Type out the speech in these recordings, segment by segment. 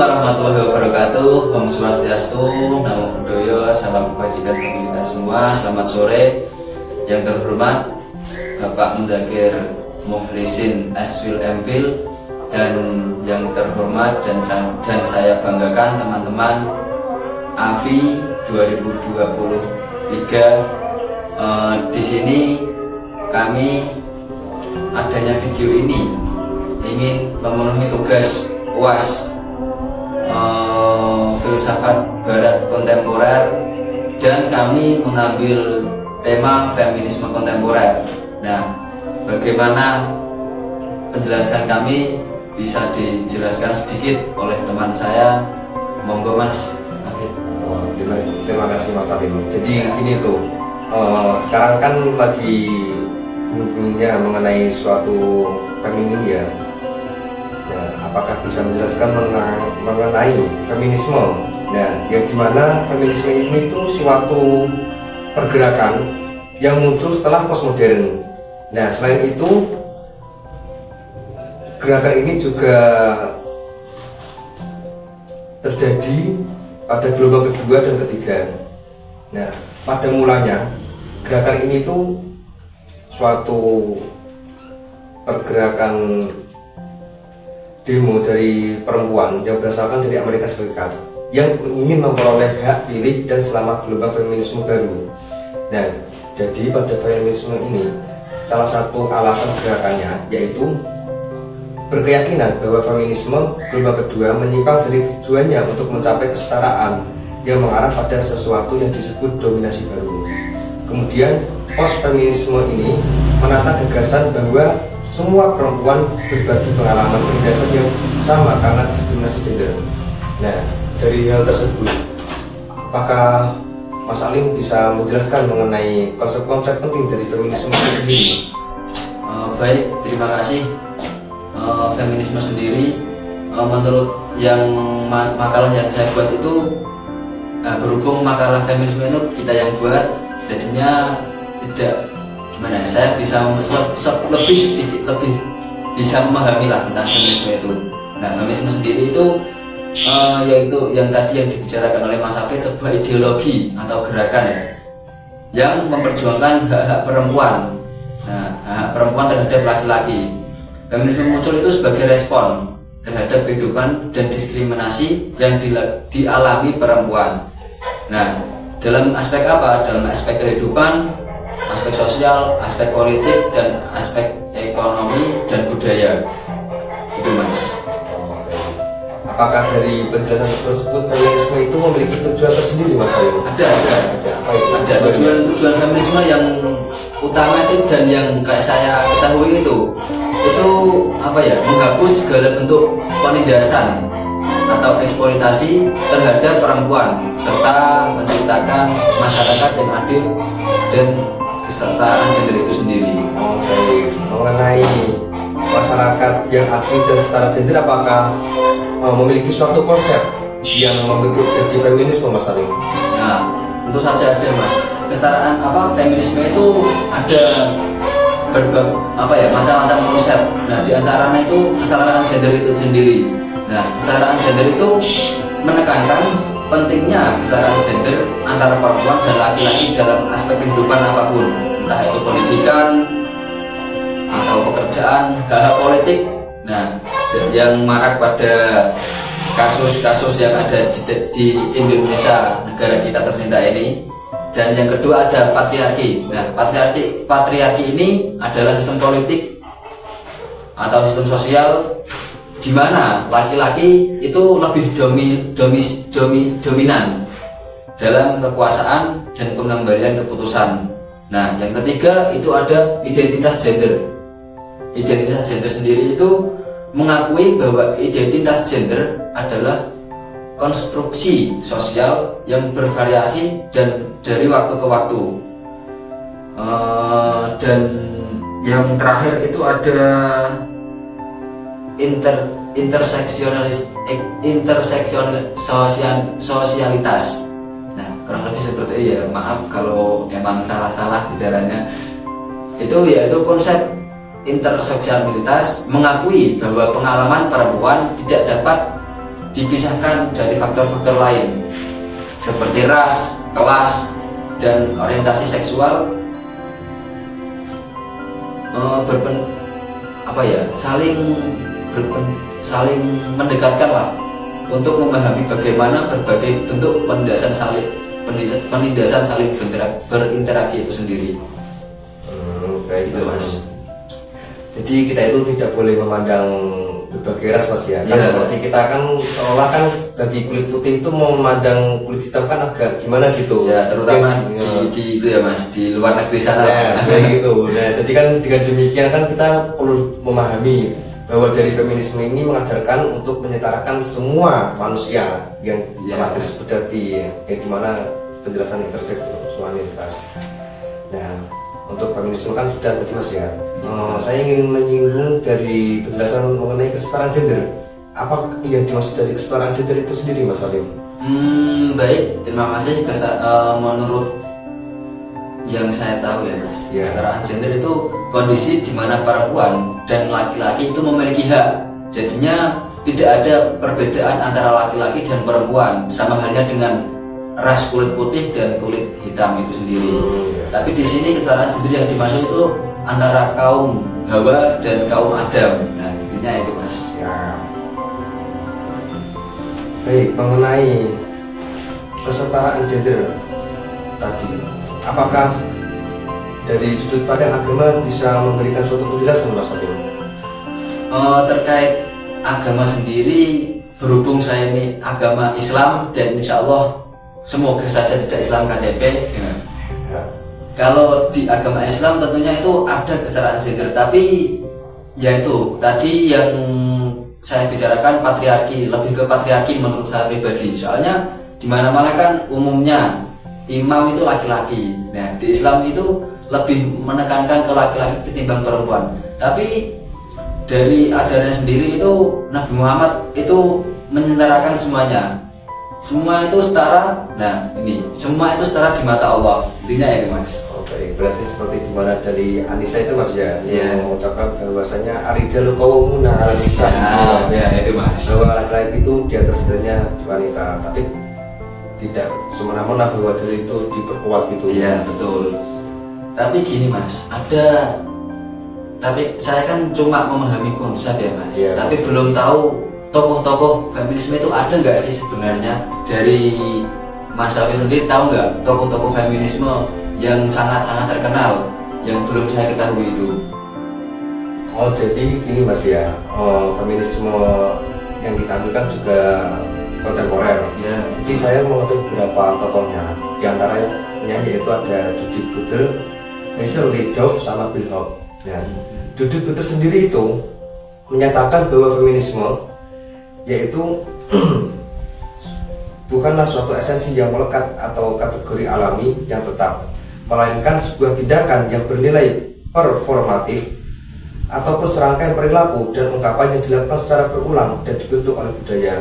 warahmatullahi wabarakatuh. Om Swastiastu, Namo Buddhaya, salam kebajikan bagi kita semua. Selamat sore. Yang terhormat Bapak Mundakir Mukhlisin Aswil Empil, dan yang terhormat dan saya banggakan teman-teman AFI 2023. Di sini kami adanya video ini ingin memenuhi tugas UAS filsafat barat kontemporer, dan kami mengambil tema feminisme kontemporer. Nah, bagaimana penjelasan kami bisa dijelaskan sedikit oleh teman saya, monggo Mas. Terima kasih Mas Salim. Jadi gini tuh, sekarang kan lagi boomingnya mengenai suatu feminim ya. Nah, apakah bisa menjelaskan mengenai feminisme? Nah, yang dimana feminisme ini itu suatu pergerakan yang muncul setelah postmodern. Nah, selain itu gerakan ini juga terjadi pada gelombang kedua dan ketiga. Nah, pada mulanya gerakan ini itu suatu pergerakan demo dari perempuan yang berasalkan dari Amerika Serikat yang ingin memperoleh hak pilih dan selama gelombang feminisme baru. Nah, jadi pada feminisme ini salah satu alasan gerakannya yaitu berkeyakinan bahwa feminisme gelombang kedua menyimpang dari tujuannya untuk mencapai kesetaraan yang mengarah pada sesuatu yang disebut dominasi baru. Kemudian post-feminisme ini menata gagasan bahwa semua perempuan berbagi pengalaman berdasar yang sama karena diskriminasi gender. Nah, dari hal tersebut, apakah Mas Alim bisa menjelaskan mengenai konsep-konsep penting dari feminisme itu sendiri? Baik, terima kasih. Feminisme sendiri, menurut yang makalah yang saya buat itu, berhubung makalah feminisme itu kita yang buat, jadinya tidak gimana, saya bisa lebih bisa memahami lah tentang feminisme itu. Nah, feminisme sendiri itu yaitu yang tadi yang dibicarakan oleh Mas Hafid, sebuah ideologi atau gerakan ya, yang memperjuangkan hak-hak perempuan. Nah, hak perempuan terhadap laki-laki. Feminisme muncul itu sebagai respon terhadap kehidupan dan diskriminasi yang dialami perempuan. Nah, dalam aspek apa? Dalam aspek kehidupan, aspek sosial, aspek politik, dan aspek ekonomi dan budaya. Itu Mas. Apakah dari penjelasan tersebut feminisme itu memiliki tujuan tersendiri Mas Alim? Ada tujuan feminisme yang utama itu, dan yang kayak saya ketahui itu apa ya, menghapus segala bentuk penindasan atau eksploitasi terhadap perempuan, serta menciptakan masyarakat yang adil dan kesetaraan gender itu sendiri. Oke, mengenai masyarakat yang adil dan setara gender, apakah memiliki suatu konsep yang membentuk jadi feminisme Mas Alim? Nah, tentu saja ada Mas. Kesetaraan feminisme itu ada macam-macam konsep. Nah, diantaranya itu kesetaraan gender itu sendiri. Nah, kesetaraan gender itu menekankan pentingnya kesetaraan gender antara perempuan dan laki-laki dalam aspek kehidupan apapun, entah itu pendidikan atau pekerjaan, hak politik. Nah, yang marak pada kasus-kasus yang ada di Indonesia, negara kita tercinta ini. Dan yang kedua ada patriarki. Nah, patriarki ini adalah sistem politik atau sistem sosial di mana laki-laki itu lebih dominan dalam kekuasaan dan pengembangan keputusan. Nah, yang ketiga itu ada identitas gender. Identitas gender sendiri itu mengakui bahwa identitas gender adalah konstruksi sosial yang bervariasi dan dari waktu ke waktu. Dan yang terakhir itu ada interseksialitas. Nah, kurang lebih seperti ya, maaf kalau emang salah-salah bicaranya. Itu yaitu konsep interseksialitas mengakui bahwa pengalaman perempuan tidak dapat dipisahkan dari faktor-faktor lain seperti ras, kelas, dan orientasi seksual, saling mendekatkan lah untuk memahami bagaimana berbagai bentuk penindasan saling berinteraksi itu sendiri. Baik Gitu, Mas. Jadi kita itu tidak boleh memandang berbagai ras, Mas ya. Kan Iya. seperti kita kan seolah kan bagi kulit putih itu mau memandang kulit hitam kan agak gimana gitu. Ya, terutama Ya. di itu ya Mas, di luar negeri sana. Nah, kayak gitu. Nah, jadi kan dengan demikian kan kita perlu memahami bahwa dari feminisme ini mengajarkan untuk menyetarakan semua manusia yang Ya. telah disebut tadi, yang dimana penjelasan interseksualitas. Nah, untuk feminisme kan sudah tadi Mas ya. Saya ingin menyinggung dari penjelasan mengenai kesetaraan gender. Apa yang dimaksud dari kesetaraan gender itu sendiri, Mas Alim? Baik, terima kasih. Menurut yang saya tahu ya Mas, Ya. kesetaraan gender itu kondisi di mana perempuan dan laki-laki itu memiliki hak. Jadinya tidak ada perbedaan antara laki-laki dan perempuan, sama halnya dengan ras kulit putih dan kulit hitam itu sendiri. Ya. Tapi di sini kesetaraan gender yang dimaksud itu antara kaum Hawa dan kaum Adam. Nah, intinya itu Mas. Ya. Baik, mengenai kesetaraan gender tadi, apakah dari sudut pandang agama bisa memberikan suatu penjelasan, Mas Alim? Terkait agama sendiri, berhubung saya ini agama Islam dan insya Allah semoga saja tidak Islam KTP. Ya. Kalau di agama Islam tentunya itu ada kesetaraan gender, tapi yaitu tadi yang saya bicarakan patriarki, lebih ke patriarki menurut saya pribadi. Soalnya di mana-mana kan umumnya imam itu laki-laki. Nah, di Islam itu lebih menekankan ke laki-laki ketimbang perempuan. Tapi dari ajarannya sendiri itu Nabi Muhammad itu menyetarakan semuanya. Semua itu setara. Nah, ini semua itu setara di mata Allah. Intinya ya, Mas. Oke, berarti seperti dimana dari Anissa itu Mas ya, Iya. yang mengucapkan bahwasanya arijalu qawwamuna 'alal nisa. Ya, itu Mas. Bahwa laki-laki itu di atas sebenarnya wanita, tapi tidak semena-mena bahwa dari itu diperkuat gitu. Iya, betul. Tapi gini Mas, tapi saya kan cuma memahami konsep ya Mas. Iya, Tapi konsep. belum tahu tokoh-tokoh feminisme itu ada nggak sih sebenarnya. Dari Mas Safi sendiri tahu nggak tokoh-tokoh feminisme yang sangat-sangat terkenal yang belum saya ketahui itu? Oh, jadi gini Mas ya, feminisme yang ditampilkan juga kontemporer. Ya. Jadi saya mengetahui beberapa tokohnya, di antaranya yaitu ada Judith Butler, Michelle Lee-Dov, sama Bill Hawke. Nah, Judith Butler sendiri itu menyatakan bahwa feminisme yaitu bukanlah suatu esensi yang melekat atau kategori alami yang tetap, melainkan sebuah tindakan yang bernilai performatif ataupun serangkaian perilaku dan ungkapan yang dilakukan secara berulang dan dibentuk oleh budaya.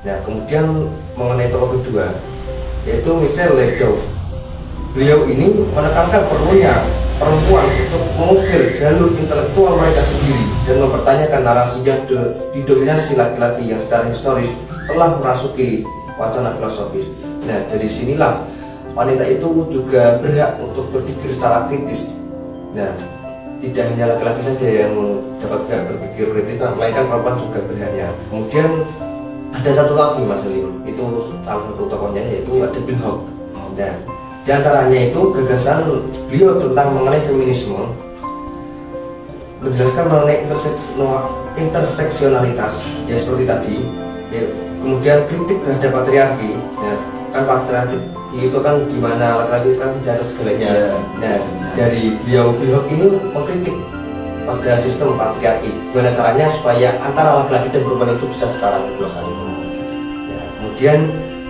Nah, kemudian mengenai tokoh kedua yaitu Michelle Lee-Dov. Beliau ini menekankan perlunya perempuan untuk mengukir jalur intelektual mereka sendiri dan mempertanyakan narasi yang didominasi laki-laki yang secara historis telah merasuki wacana filosofis. Nah, dari sinilah wanita itu juga berhak untuk berpikir secara kritis. Nah, tidak hanya laki-laki saja yang dapat berpikir kritis, melainkan perempuan juga berhaknya. Kemudian ada satu lagi Mas Salim, itu salah satu tokohnya yaitu ada Bill Hawke. Nah, di antaranya itu gagasan beliau tentang mengenai feminisme, menjelaskan mengenai interseksionalitas ya seperti tadi ya, kemudian kritik terhadap patriarki ya, kan patriarki itu kan dimana laki-laki kan di atas segalanya. Ya. Nah, dari beliau ini mengkritik pada sistem patriarki, gimana caranya supaya antara laki-laki dan perempuan itu bisa setara gitu Mas Ali. Ya, kemudian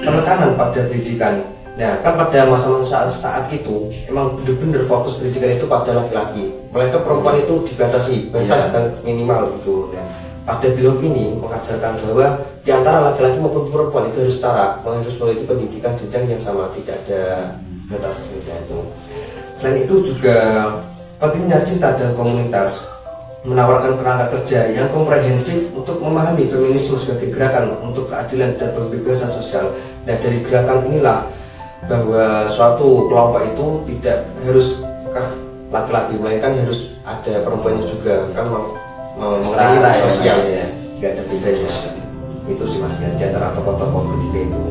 penekanan pada pendidikan. Nah, kan pada masa-masa saat itu emang benar-benar fokus pendidikan itu pada laki-laki. Mereka perempuan itu dibatasi, batas dan minimal gitu. Ya. Pada beliau ini mengajarkan bahwa di antara laki-laki maupun perempuan itu harus setara, harus memiliki pendidikan jenjang yang sama, tidak ada batas seperti itu. Selain itu juga pentingnya cinta dan komunitas. menawarkan kerangka kerja yang komprehensif untuk memahami feminisme sebagai gerakan untuk keadilan dan pembebasan sosial. Nah, dari gerakan inilah bahwa suatu kelompok itu tidak haruskah laki-laki, melainkan harus ada perempuannya juga, kan mengenai Setara ya, sosial, Mas, ya. nggak ada bedanya. Itu sih Mas ya, di antara tokoh-tokoh ketiga itu.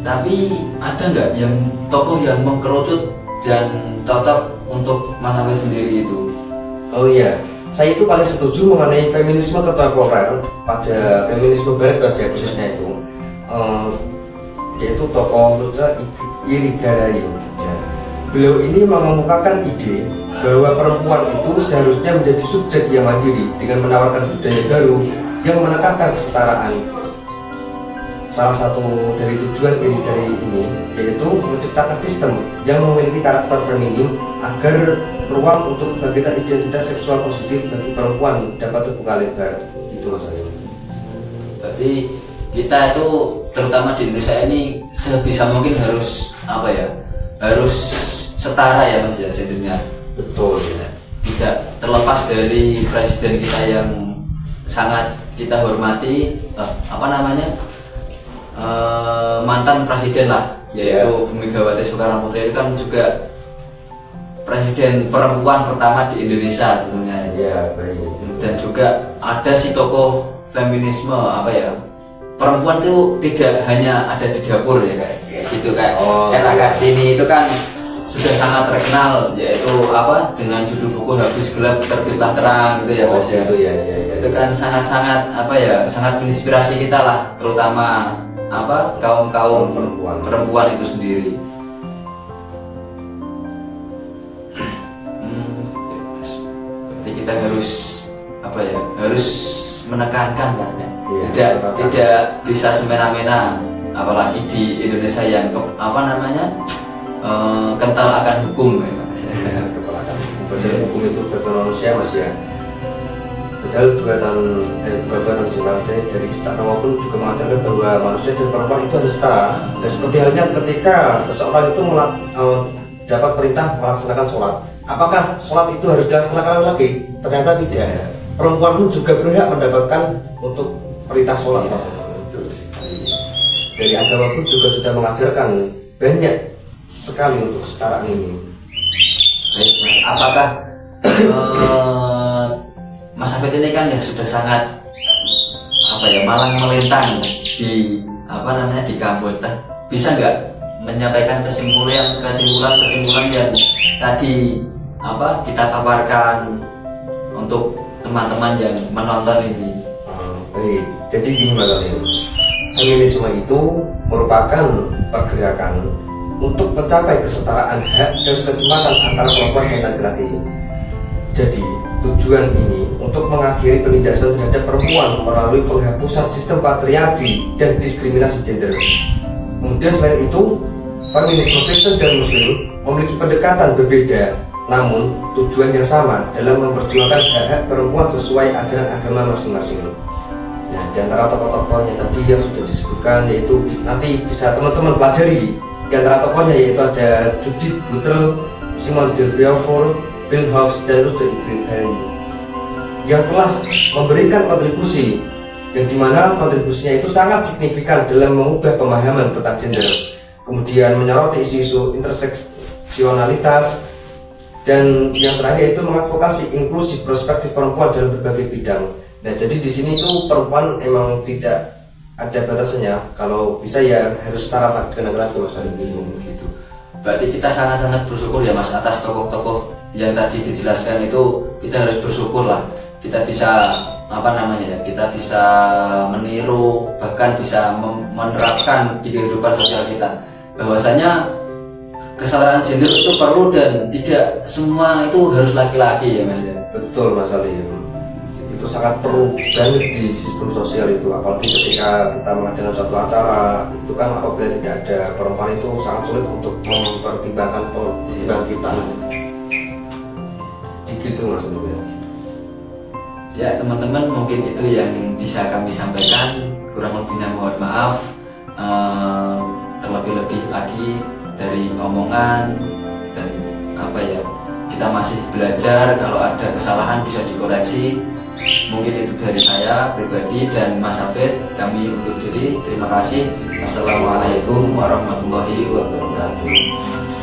Tapi ada nggak yang tokoh yang mengkerucut dan cocok untuk Mas Hafid sendiri itu? Oh iya, saya itu paling setuju mengenai feminisme kontemporer pada feminisme barat saja khususnya itu, yaitu tokoh Irigaray. Beliau ini mengemukakan ide bahwa perempuan itu seharusnya menjadi subjek yang mandiri dengan menawarkan budaya baru yang menekankan kesetaraan. Salah satu dari tujuan Irigaray ini yaitu menciptakan sistem yang memiliki karakter feminin agar ruang untuk kebangkitan identitas seksual positif bagi perempuan dapat terbuka lebar. Gitu Mas Aryo. Berarti kita itu terutama di Indonesia ini sebisa mungkin harus apa ya? Harus setara ya Mas ya sebenarnya. Betul. Tidak terlepas dari presiden kita yang sangat kita hormati, mantan presiden lah, yaitu Bu Megawati Soekarno Putri itu kan juga presiden perempuan pertama di Indonesia tentunya. Ya, baik. Dan juga ada si tokoh feminisme perempuan itu tidak hanya ada di dapur ya kayak gitu kayak Era Kartini itu kan sudah sangat terkenal, yaitu dengan judul buku Habis Gelap Terbitlah Terang gitu ya Mas ya. Itu ya. Itu kan sangat sangat menginspirasi kita lah, terutama kaum perempuan itu sendiri. Kita harus menekankan kan ya. Tidak bisa semena-mena, apalagi di Indonesia yang kental akan hukum ya. Kental akan hukum itu bukan manusia Mas ya. Padahal bukan si Martin dari Ciptaan Allah pun juga mengajarkan bahwa manusia dan perempuan itu harus setara. Dan seperti halnya ketika seseorang itu dapat perintah melaksanakan sholat, apakah sholat itu harus dilaksanakan lagi? Ternyata tidak. Perempuan pun juga berhak mendapatkan untuk perintah sholat. Dari agama pun juga sudah mengajarkan banyak sekali untuk kesetaraan ini. Apakah Mas Hafid ini kan ya sudah sangat malang melintang di di kampus, bisa nggak menyampaikan kesimpulan yang tadi kita paparkan untuk teman-teman yang menonton ini? Baik, jadi gini Mas Aryo, feminisme itu merupakan pergerakan untuk mencapai kesetaraan hak dan kesempatan antara perempuan dan laki-laki. Jadi tujuan ini untuk mengakhiri penindasan terhadap perempuan melalui penghapusan sistem patriarki dan diskriminasi gender. Kemudian selain itu, feminisme Kristen dan Muslim memiliki pendekatan berbeda, namun tujuan yang sama dalam memperjuangkan hak-hak perempuan sesuai ajaran agama masing-masing. Nah, di antara tokoh-tokohnya tadi yang sudah disebutkan, yaitu nanti bisa teman-teman pelajari. Di antara tokohnya yaitu ada Judith Butler, Simone de Beauvoir, Bill Hawkes, dan Ruth Irigaray yang telah memberikan kontribusi yang dimana kontribusinya itu sangat signifikan dalam mengubah pemahaman tentang gender, kemudian menyoroti isu-isu interseksionalitas, dan yang terakhir itu mengadvokasi inklusi perspektif perempuan dalam berbagai bidang. Nah, jadi di sini tuh perempuan emang tidak ada batasannya, kalau bisa ya harus setara dengan laki-laki Mas Aryo gitu. Berarti kita sangat-sangat bersyukur ya Mas atas tokoh-tokoh yang tadi dijelaskan itu. Kita harus bersyukur lah, kita bisa kita bisa meniru, bahkan bisa menerapkan di kehidupan sosial kita bahwasanya kesetaraan gender itu perlu dan tidak semua itu harus laki-laki ya Mas ya. Betul Mas Aryo, itu sangat perlu banget di sistem sosial itu, apalagi ketika kita mengadakan suatu acara itu kan apabila tidak ada perempuan itu sangat sulit untuk mempertimbangkan pertimbangan kita. Gitu Mas Aryo. Ya teman-teman, mungkin itu yang bisa kami sampaikan, kurang lebihnya mohon maaf. Terlebih-lebih lagi dari omongan dan kita kita masih belajar, kalau ada kesalahan bisa dikoreksi. Mungkin itu dari saya pribadi dan Mas Hafid. Kami undur diri. Terima kasih. Wassalamualaikum warahmatullahi wabarakatuh.